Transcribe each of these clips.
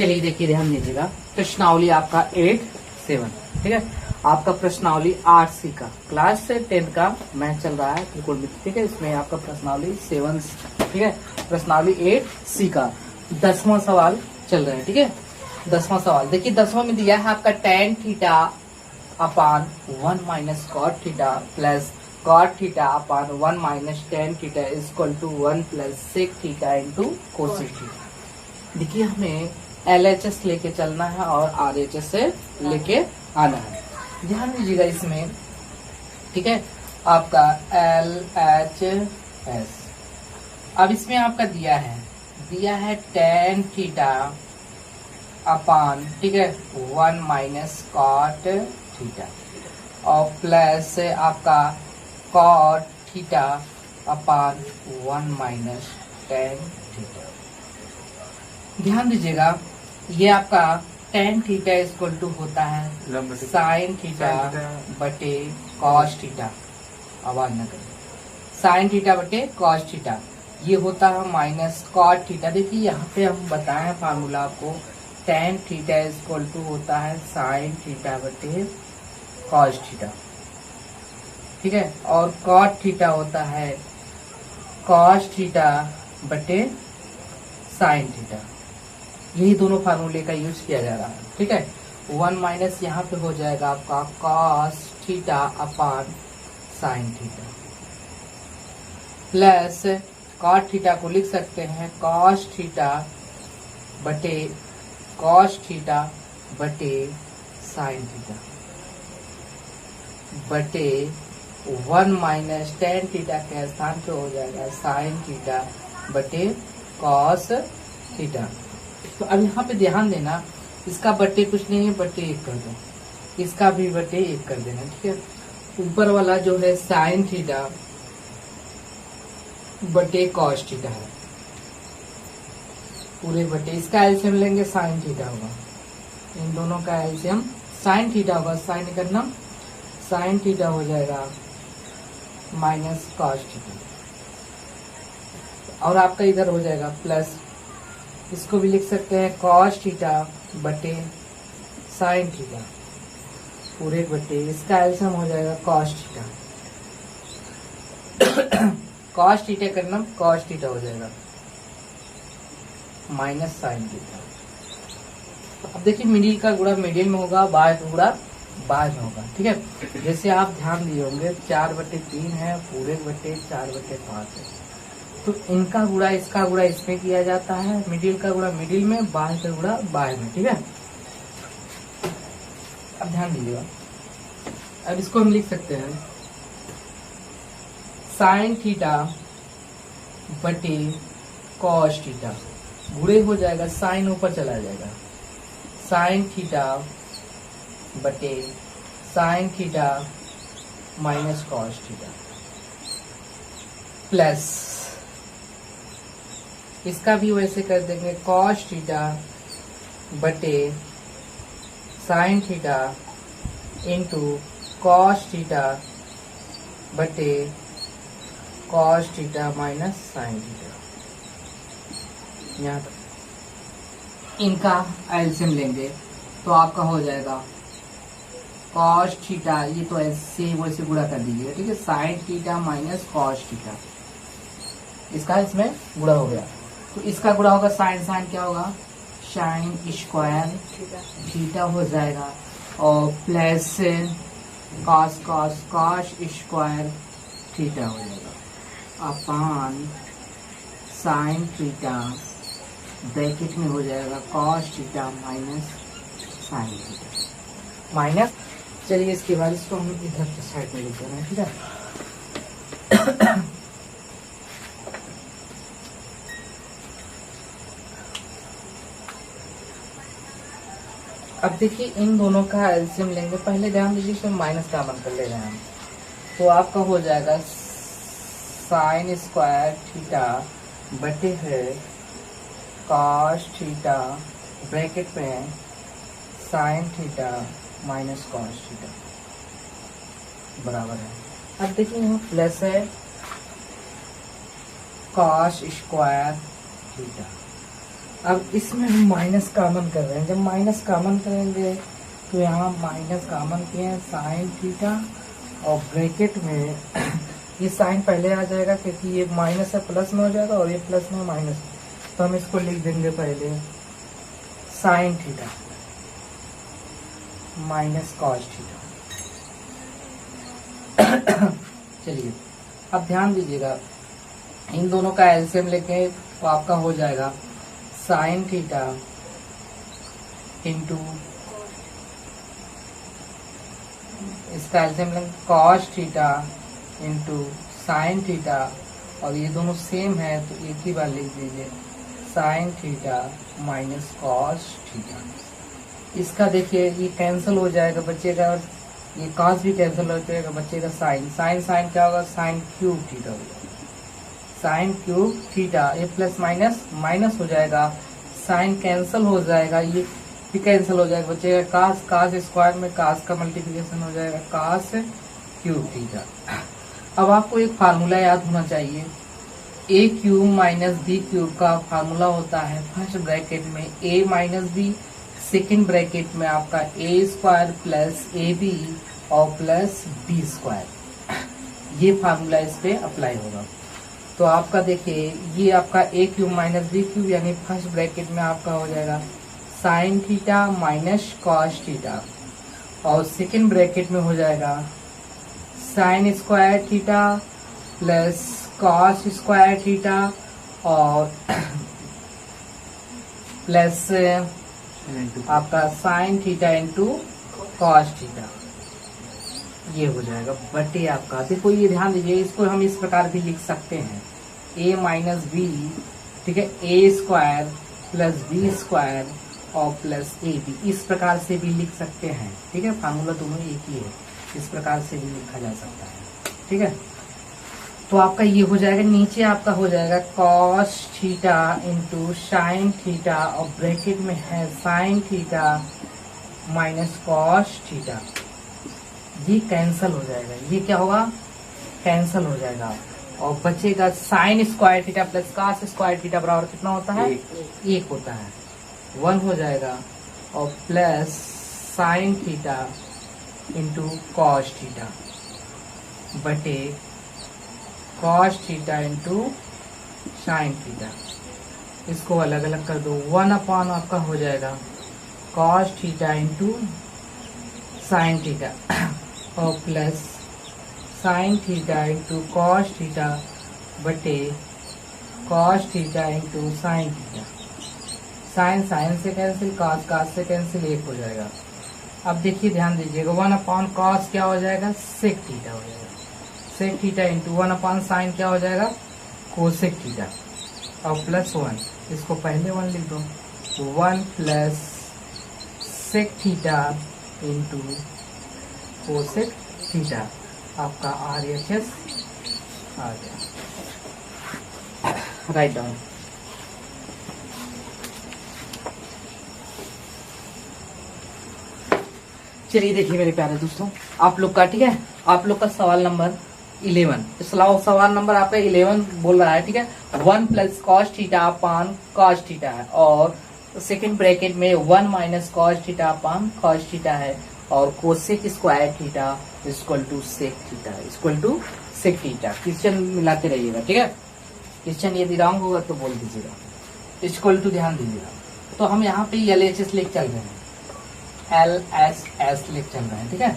चलिए देखिए, ध्यान दीजिएगा। प्रश्नावली आपका 8 7, ठीक है। आपका प्रश्नावली 8C का क्लास 10 का मैथ चल रहा है त्रिकोणमिति, ठीक है। इसमें आपका प्रश्नावली 7, ठीक है। प्रश्नावली 8C का 10वां सवाल चल रहा है, ठीक है। 10वां सवाल देखिए, 10वां में दिया है आपका tan theta upon 1 minus cot theta plus cot theta upon 1 minus tan theta is equal to 1 plus sec theta into cosec theta. देखिए, हमें LHS लेके चलना है और RHS से लेके आना है। ध्यान दीजिएगा इसमें, ठीक है। आपका LHS, अब इसमें आपका दिया है tan थीटा अपान, ठीक है, 1 माइनस कॉट थीटा और प्लस आपका cot theta upon 1 minus tan theta. ध्यान दीजिएगा, ये आपका tan थीटा इक्वल टू होता है साइन थीटा बटे कॉस थीटा। आवाज न करें, साइन थीटा बटे कॉस थीटा, ये होता है माइनस कॉट थीटा। देखिए यहाँ पे हम बताएं फार्मूला आपको, tan थीटा इक्वल टू होता है साइन थीटा बटे कॉस थीटा, ठीक है। और कॉट थीटा होता है कॉस थीटा बटे साइन थीटा। यही दोनों फार्मूले का यूज किया जा रहा है, ठीक है। 1 माइनस यहाँ पे हो जाएगा आपका cos theta upon sine theta plus cot theta को लिख सकते हैं कॉस थीटा बटे साइन थीटा बटे 1 माइनस tan थीटा के स्थान पे हो जाएगा साइन थीटा बटे कॉस थीटा। तो अब यहाँ पे ध्यान देना, इसका बटे कुछ नहीं है, बटे 1 कर दो, इसका भी बटे 1 कर देना, ठीक है। ऊपर वाला जो है साइन थीटा बटे कॉस थीटा है, पूरे बटे, इसका एलसीएम लेंगे साइन थीटा होगा, इन दोनों का एलसीएम साइन थीटा होगा, साइन करना साइन थीटा हो जाएगा माइनस कॉस थीटा और आपका इधर हो जाएगा प्लस, इसको भी लिख सकते हैं कॉस थीटा बटे साइन थीटा पूरे बटे, इसका एलसीएम हो जाएगा कॉस थीटा। कॉस थीटा करना कॉस थीटा हो जाएगा माइनस साइन थीटा। अब देखिए, मिडिल का गुणा मिडिल में होगा, बाहर का गुणा बाहर में होगा, ठीक है। जैसे आप ध्यान दिए होंगे 4/3 है, पूरे बटे 4/5 है, तो इनका गुणा इसका गुणा इसमें किया जाता है, मिडिल का गुणा मिडिल में, बाहर का गुणा बाहर में, ठीक है। अब ध्यान दीजिएगा, अब इसको हम लिख सकते हैं साइन थीटा बटे कॉस थीटा, गुणे हो जाएगा, साइन ऊपर चला जाएगा, साइन थीटा बटे sine theta minus cos theta plus, इसका भी वैसे कर देंगे कॉस थीटा बटे sine theta into cos theta बटे cos theta minus sine theta. यहाँ तक इनका एलसीएम लेंगे तो आपका हो जाएगा कॉस थीटा, ये तो ऐसे वैसे गुणा कर दीजिएगा, ठीक है। Sign theta minus cos theta, इसका इसमें गुणा हो गया, तो इसका गुणा होगा साइन, साइन क्या होगा साइन स्क्वायर थीटा हो जाएगा और plus cos cos cos square theta हो जाएगा अपान साइन थीटा ब्रैकेट में हो जाएगा cos theta minus sine theta minus. चलिए इसके बाद इसको हम इधर के साइड में लिख रहे हैं, ठीक है। अब देखिए, इन दोनों का एलसीएम लेंगे, पहले ध्यान दीजिए इसमें माइनस कॉमन कर ले रहे हैं हम, तो आपका हो जाएगा साइन स्क्वायर थीटा बटे है कॉस थीटा ब्रैकेट में sign theta minus cos theta बराबर है। अब देखिए यहाँ प्लस है कॉस स्क्वायर थीटा अब इसमें हम माइनस कॉमन कर रहे हैं, जब माइनस कॉमन करेंगे तो यहाँ माइनस कॉमन किए हैं साइन थीटा, और ब्रैकेट में ये साइन पहले आ जाएगा क्योंकि ये माइनस है प्लस में हो जाएगा और ये प्लस में माइनस में, तो हम इसको लिख देंगे पहले sign theta minus cos theta. चलिए अब ध्यान दीजिएगा, इन दोनों का एलसीएम लेके तो आपका हो जाएगा साइन थीटा इंटू इसका एलसीएम लेंगे cos theta into sine theta, और ये दोनों सेम है तो एक ही बार लिख दीजिए sign theta minus cos theta. इसका देखिए ये कैंसिल हो जाएगा, बचेगा ये कॉस भी कैंसिल हो जाएगा, बचेगा साइन, साइन साइन क्या होगा साइन क्यूब थीटा होगा, साइन क्यूब थीटा, ये प्लस माइनस माइनस हो जाएगा, साइन कैंसिल हो जाएगा, ये भी कैंसिल हो जाएगा, बचेगा कास, कास स्क्वायर में कास का मल्टीप्लिकेशन हो जाएगा कास क्यूब थीटा। अब आपको एक फार्मूला याद होना चाहिए, ए क्यूब माइनस बी क्यूब का फार्मूला होता है फर्स्ट ब्रैकेट में ए माइनस बी, सेकेंड ब्रैकेट में आपका ए स्क्वायर प्लस ए बी और प्लस बी स्क्वायर। ये फार्मूला इस पे अप्लाई होगा। तो आपका देखिए ये आपका ए क्यूब माइनस बी क्यूब यानी फर्स्ट ब्रैकेट में आपका हो जाएगा sine theta minus cos theta, और सेकेंड ब्रैकेट में हो जाएगा sine square theta plus cos square theta और प्लस आपका sign theta into cos theta, ये हो जाएगा बटे आपका। देखो ये ध्यान दीजिए, इसको हम इस प्रकार भी लिख सकते हैं ए माइनस बी, ठीक है, ए स्क्वायर प्लस बी स्क्वायर और प्लस ए बी, इस प्रकार से भी लिख सकते हैं, ठीक है। फार्मूला दोनों एक ही है, इस प्रकार से भी लिखा जा सकता है, ठीक है। तो आपका ये हो जाएगा, नीचे आपका हो जाएगा cos theta into sine theta और ब्रैकेट में है sign theta minus cos theta, ये कैंसल हो जाएगा, ये क्या होगा कैंसल हो जाएगा, और बचेगा sign square theta plus cos square theta बराबर कितना होता है एक होता है, 1 हो जाएगा, और plus sine theta into cos theta बटे cos theta into sine theta, इसको अलग अलग कर दो, 1 अपॉन आपका हो जाएगा cos theta into sine theta और plus sine theta into cos theta बटे cos theta into sine theta, sine sine से कैंसिल, कॉस कॉस से कैंसिल, एक हो जाएगा। अब देखिए ध्यान दीजिएगा 1 अपॉन कॉस क्या हो जाएगा सेक थीटा हो जाएगा, sec theta into 1 upon sine क्या हो जाएगा कोसेक थीटा और प्लस 1, इसको पहले 1 लिख दो, 1 plus sec theta into cosec theta, आपका RHS आ गया, राइट डाउन। चलिए देखिए मेरे प्यारे दोस्तों, आप लोग का ठीक है, आप लोग का सवाल नंबर 11, सवाल नंबर आपका 11 बोल रहा है, ठीक है। 1 plus cos theta upon cos theta है, और सेकंड ब्रैकेट में 1 minus cos theta upon cos theta है, और cosec square theta equal to sec theta equal to sec theta. Question मिलाते रहिएगा, ठीक है। क्वेश्चन यदि रॉन्ग होगा तो बोल दीजिएगा, इक्वल टू ध्यान दीजिएगा। तो हम यहाँ पे LHS लेके चल रहे हैं, LSS लेके चल रहे हैं, ठीक है।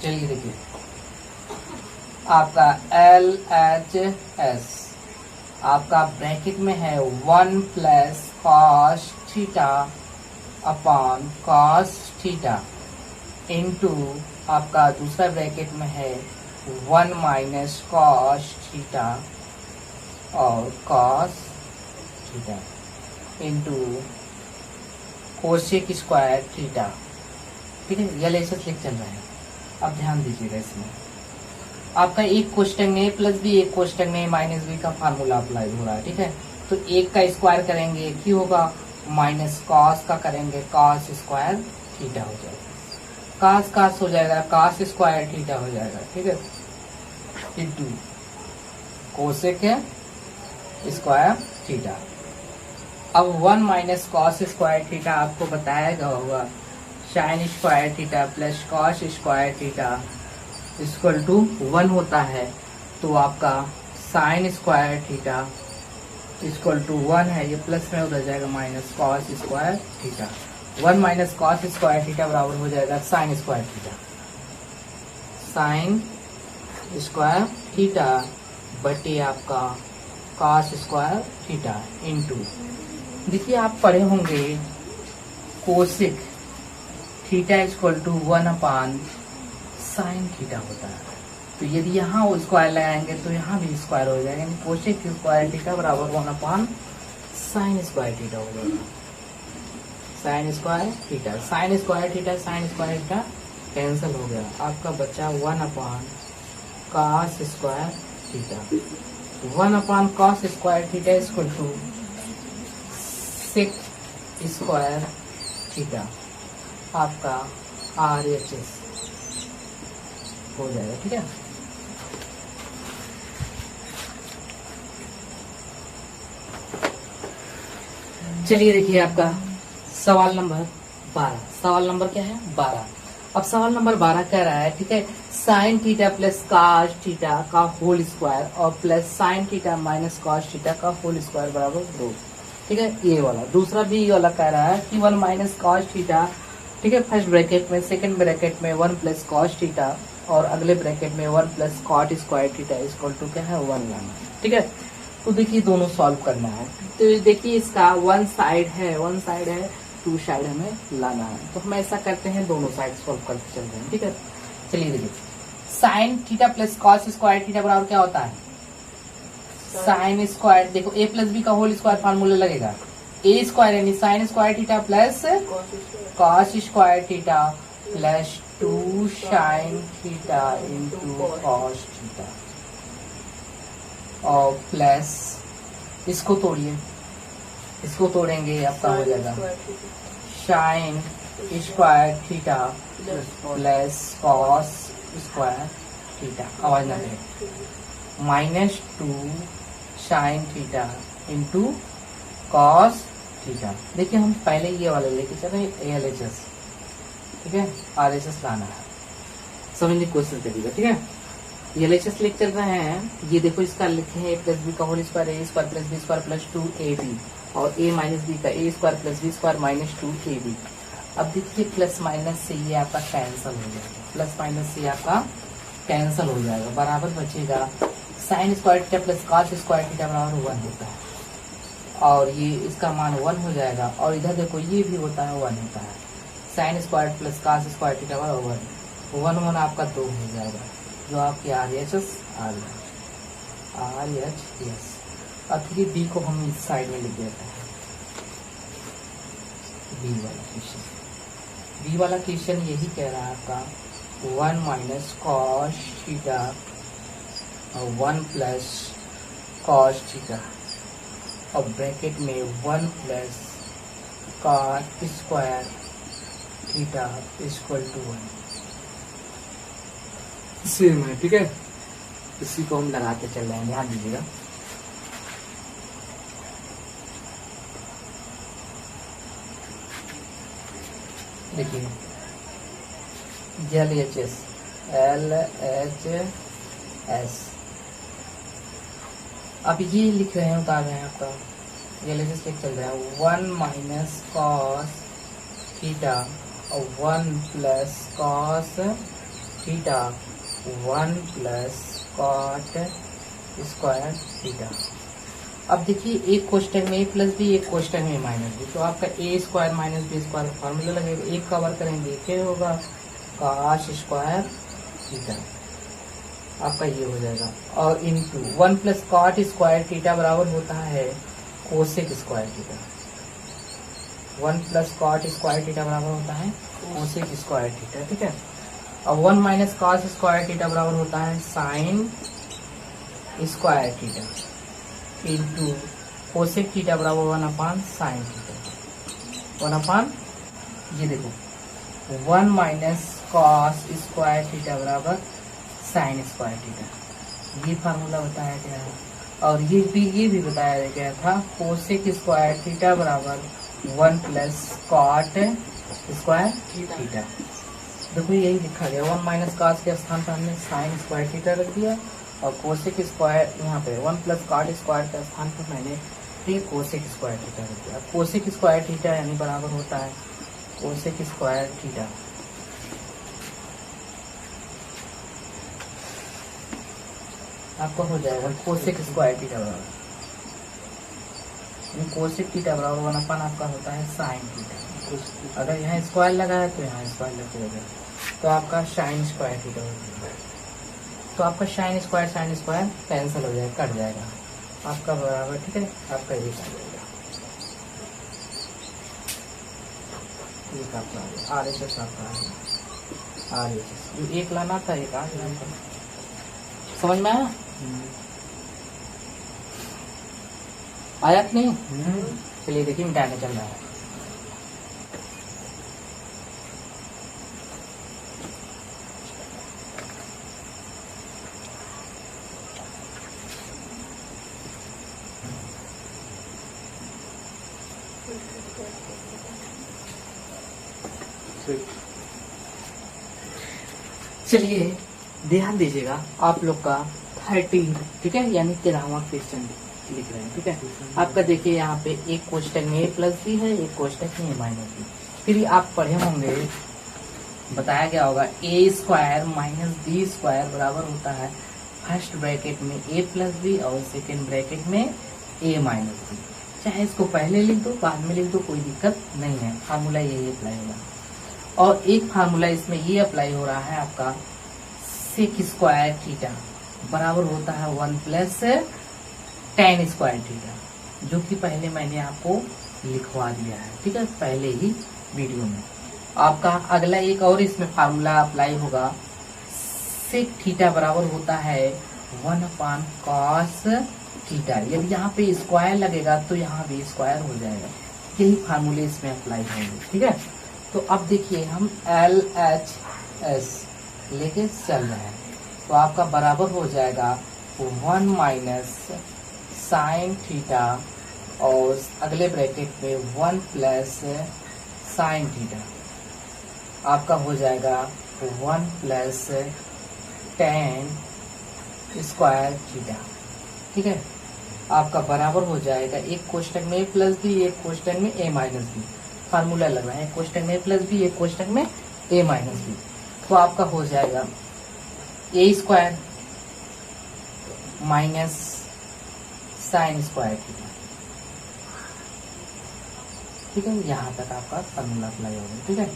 चलिए देखिए आपका LHS आपका ब्रैकेट में है 1 plus cos theta upon cos theta into आपका दूसरा ब्रैकेट में है 1 माइनस कॉस थीटा और cos theta into cosec square theta, ठीक है। LHS लिख चल रहा है। अब ध्यान दीजिएगा, इसमें आपका एक क्वेश्चन में प्लस बी, एक क्वेश्चन में माइनस बी का फार्मूला अप्लाई हो रहा है, ठीक है। तो एक का स्क्वायर करेंगे एक ही होगा, माइनस कॉस का करेंगे कॉस स्क्वायर थीटा हो जाएगा, कॉस कॉस हो जाएगा कॉस स्क्वायर थीटा हो जाएगा, ठीक है, इंटू कोसेक स्क्वायर थीटा। अब 1 माइनस कॉस स्क्वायर थीटा आपको बताया गया होगा sine square theta plus cos square theta equal to 1 होता है, तो आपका sine square theta equal to 1 है, ये प्लस में उधर जाएगा minus cos square theta. 1 minus cos square theta बराबर हो जाएगा sine square theta, sine square theta बटे आपका कॉस स्क्वायर थीटा इंटू, देखिए आप पढ़े होंगे cosec theta equal to 1 upon sine theta होता है, तो यदि यहाँ वो स्क्वायर लगाएंगे तो यहाँ भी स्क्वायर हो जाएगा, यानी कोसेक स्क्वायर थीटा बराबर 1 अपान साइन स्क्वायर थीटा हो जाएगा, sine square theta. Sine square theta cancel हो गया, आपका बचा 1 upon cos square theta. 1 upon cos square theta equal to sec square theta, आपका RHS हो जाएगा। ठीक है, चलिए देखिए आपका सवाल नंबर 12। सवाल नंबर क्या है? 12। अब सवाल नंबर 12 कह रहा है, ठीक है, sign theta plus cos theta का होल स्क्वायर और plus sine theta minus cos theta का होल स्क्वायर बराबर 2। ठीक है, ये वाला। दूसरा भी ये वाला कह रहा है कि 1 माइनस कॉस थीटा, ठीक है, फर्स्ट ब्रैकेट में, सेकंड ब्रैकेट में 1 प्लस कॉस थीटा और अगले ब्रैकेट में 1 plus cot square theta equal to क्या है 1 लाना। ठीक है, तो देखिए दोनों सॉल्व करना है, तो देखिए इसका वन साइड है 2 साइड हमें लाना है, तो हम ऐसा करते हैं दोनों साइड सॉल्व करते चलते हैं। ठीक है, चलिए देखिए sine theta plus cos square theta बराबर क्या होता है? साइन स्क्वायर, देखो a प्लस बी का होल स्क्वायर फार्मूला लगेगा, a स्क्वायर यानी sine square theta plus cos square theta plus 2 sine theta into cos theta और प्लस इसको तोड़िए, इसको तोड़ेंगे आपका हो जाएगा sine square theta plus cos square theta, आवाज ना दे, minus 2 sine theta into cos theta. देखिए हम पहले ये वाला लेके चले LHS, ठीक है, RHS लाना है, समझने की कोशिश करिएगा। ठीक है, LHS लेके चल रहे हैं, ये देखो इसका लिखे हैं a प्लस बी का whole square, a square plus B square plus 2ab और a माइनस बी का a square plus B square minus 2ab। अब देखिए प्लस माइनस से ये आपका कैंसल हो जाएगा, प्लस माइनस से आपका कैंसल हो जाएगा, बराबर बचेगा sign square theta plus cos square theta बराबर 1 होता है और ये इसका मान 1 हो जाएगा, और इधर देखो ये भी होता है 1 होता है, sine square plus cos square theta बराबर 1 आपका 2 हो जाएगा, जो आपके RHS आ गया, RHS। अब 3b को हम इस साइड में लिख देते हैं, बी वाला क्वेश्चन यही कह रहा है आपका 1 माइनस कॉस थीटा और 1 प्लस कॉस थीटा और ब्रैकेट में 1 plus cot square theta equal to 1 same है। ठीक है, इसी को हम लगाते चल रहे हैं, ध्यान दीजिएगा। देखिए LHS, अब ये लिख रहे हैं, उतार रहे हैं आपका LHS लिख चल रहा है 1 माइनस कॉस थीटा और 1 plus cos theta 1 plus cot square theta. अब देखिए एक क्वेश्चन में a प्लस बी, एक क्वेश्चन में माइनस बी, तो आपका a square minus B square formula लगेगा, एक कवर करेंगे क्या होगा कॉस स्क्वायर थीटा, आपका ये हो जाएगा, और into 1 plus cot square theta बराबर होता है cosec square theta, 1 plus cot square theta बराबर होता है कोसेक स्क्वायर थीटा। ठीक है, और 1 माइनस कॉस स्क्वायर थीटा बराबर होता है sine square theta into cosec theta बराबर 1 अपान साइन थीटा, 1 अपान ये देखो 1 माइनस कॉस स्क्वायर थीटा बराबर साइन स्क्वायर थीटा, ये फार्मूला बताया गया है और ये भी बताया गया था कोसेक स्क्वायर थीटा बराबर 1 प्लस कॉट स्क्वायर थीटा। देखो यही लिखा गया, 1 माइनस कॉस के स्थान पर हमने साइन स्क्वायर थीटा रख दिया और कोसेक स्क्वायर यहाँ पे 1 प्लस कॉट स्क्वायर के स्थान पर मैंने फिर कोसेक स्क्वायर थीटा रख दिया। कोसेक स्क्वायर थीटा यानी बराबर होता है कोसेक स्क्वायर थीटा आपका हो जाएगा कोसेक स्क्वायर थीटा बराबर, कोसेक थीटा बराबर 1 आपका होता है साइन थीटा। अगर यहाँ स्क्वायर लगा है तो यहाँ स्क्वायर लग जाएगा, तो आपका साइन स्क्वायर थीटा हो जाएगा। तो आपका साइन स्क्वायर कैंसिल हो जाएगा, कट जाएगा आपका बराबर, ठीक है। आपका ये आ जाएगा, एक आपका आर एच एस आपका आर एच एस जो एक लाना था एक आ गया, समझ में आया? आया कि नहीं? चलिए देखिए मिटाने चल रहा है। चलिए ध्यान दीजिएगा, आप लोग का 13, ठीक है, यानी 13वां क्वेश्चन लिख रहे हैं, ठीक है। आपका देखिए यहाँ पे एक क्वेश्चन में a प्लस बी है, एक क्वेश्चन में a माइनस बी। फिर आप पढ़े होंगे, बताया गया होगा ए स्क्वायर माइनस बी स्क्वायर बराबर होता है फर्स्ट ब्रैकेट में a प्लस बी और सेकेंड ब्रैकेट में a माइनस बी। चाहे इसको पहले लिख दो बाद में लिख दो, कोई दिक्कत नहीं है, फार्मूला यही अप्लाई होगा। और एक फार्मूला इसमें ये अप्लाई हो रहा है आपका सेक स्क्वायर थीटा बराबर होता है 1 प्लस टेन स्क्वायर थीटा, जो कि पहले मैंने आपको लिखवा दिया है, ठीक है, पहले ही वीडियो में। आपका अगला एक और इसमें फार्मूला अप्लाई होगा, सेक थीटा बराबर होता है 1 अपान कॉस थीटा। यदि यहाँ पे स्क्वायर लगेगा तो यहाँ भी स्क्वायर हो जाएगा, यही फार्मूले इसमें अप्लाई होंगे, ठीक है। तो अब देखिए हम LHS लेके चल रहे हैं, तो आपका बराबर हो जाएगा 1 माइनस साइन थीटा और अगले ब्रैकेट में 1 प्लस साइन थीटा, आपका हो जाएगा 1 प्लस टेन स्क्वायर थीटा, ठीक है। आपका बराबर हो जाएगा एक क्वेश्चन में a प्लस बी, एक क्वेश्चन में a माइनस बी। फार्मूला लग रहा है, एक क्वेश्चन में a प्लस बी, एक क्वेश्चन में a माइनस बी। तो आपका हो जाएगा a square minus sign square theta, ठीक है। यहाँ तक आपका फार्मूला अप्लाई होगा, ठीक है।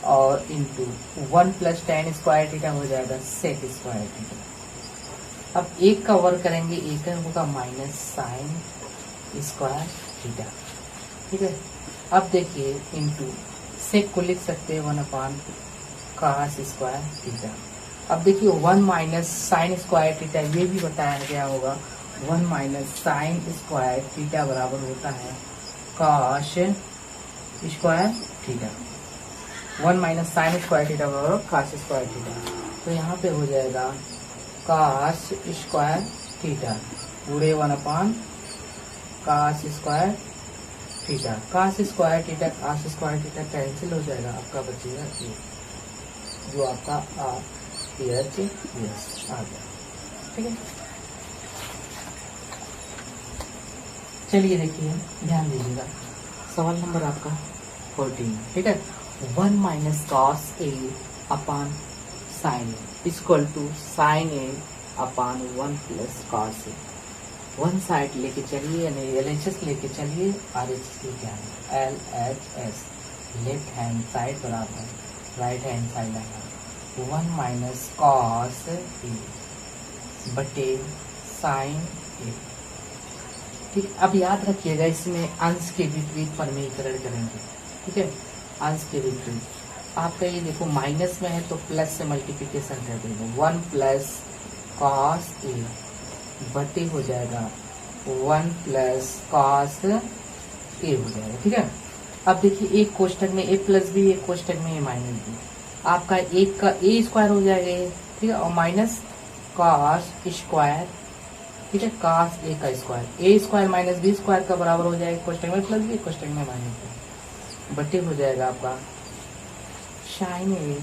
और into 1 plus ten square theta हो जाएगा सेक स्क्वायर थीटा। अब एक का वर्क करेंगे, एक का होगा माइनस साइन स्क्वायर थीटा, ठीक है। अब देखिए इंटू सेक को लिख सकते हैं 1 अपान कॉस स्क्वायर थीटा। अब देखिए 1 माइनस साइन स्क्वायर थीटा, ये भी बताया गया होगा 1 माइनस साइन स्क्वायर थीटा बराबर होता है cos square theta. 1 minus sign square theta बराबर कॉस स्क्वायर थीटा। तो यहाँ पे हो जाएगा कॉस स्क्वायर थीटा पूरे 1 upon cos square theta. Cos square theta cos square theta cancel हो जाएगा, आपका बचेगा ये, जो आपका RHS आ गया, ठीक है। चलिए देखिए ध्यान दीजिएगा, सवाल नंबर आपका 14, ठीक है। 1 minus cos A upon sine A equal to sine A upon 1 plus cos A. One side लेके चलिए, यानी LHS लेके चलिए, RHS लेके आए, LHS लेफ्ट हैंड साइड बराबर राइट हैंड साइड आएगा 1 माइनस कॉस ए बटे साइन ए, ठीक। अब याद रखिएगा इसमें अंश के विपरीत परमीकरण करेंगे, ठीक है। अंश के विपरीत आपका ये देखो माइनस में है तो प्लस से मल्टीप्लिकेशन कर देंगे, 1 प्लस कॉस ए बटे हो जाएगा 1 प्लस कॉस ए हो जाएगा, ठीक है। अब देखिए एक क्वेश्चन में a प्लस बी, एक क्वेश्चन में a माइनस बी, आपका एक का a स्क्वायर हो जाएगा, ठीक है, और माइनस कॉस स्क्वायर ठीक है, cos a का square, a square minus B square का बराबर हो जाएगा कोष्टक में प्लस बी, कोष्टक में माइनस बी, बटे हो जाएगा आपका साइन ए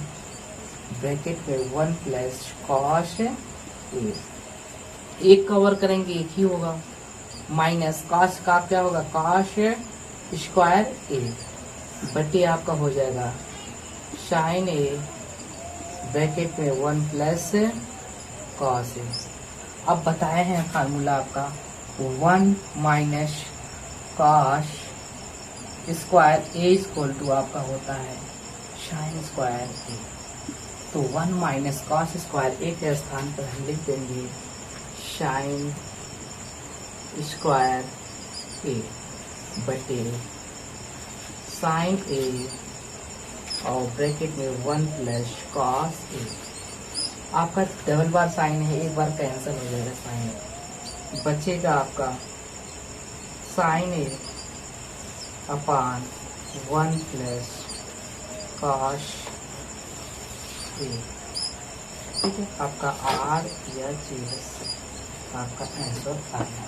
ब्रैकेट में 1 प्लस कॉस ए, एक कवर करेंगे एक ही होगा, माइनस कॉस का क्या होगा कॉस स्क्वायर ए, बटे आपका हो जाएगा साइन ए ब्रैकेट में 1 प्लस कॉस ए। अब बताए हैं फार्मूला आपका 1 minus cos square A equal to आपका होता है साइन स्क्वायर ए। तो 1 माइनस कॉस स्क्वायर ए के स्थान पर हम लिख देंगे साइन स्क्वायर ए बटे साइन ए और ब्रैकेट में 1 प्लस कॉस ए। आपका डबल बार साइन है, एक बार कैंसिल हो जाएगा साइन, बचेगा आपका sign A upon 1 plus cos ए। ठीक है, आपका आर या जी आपका आंसर आया।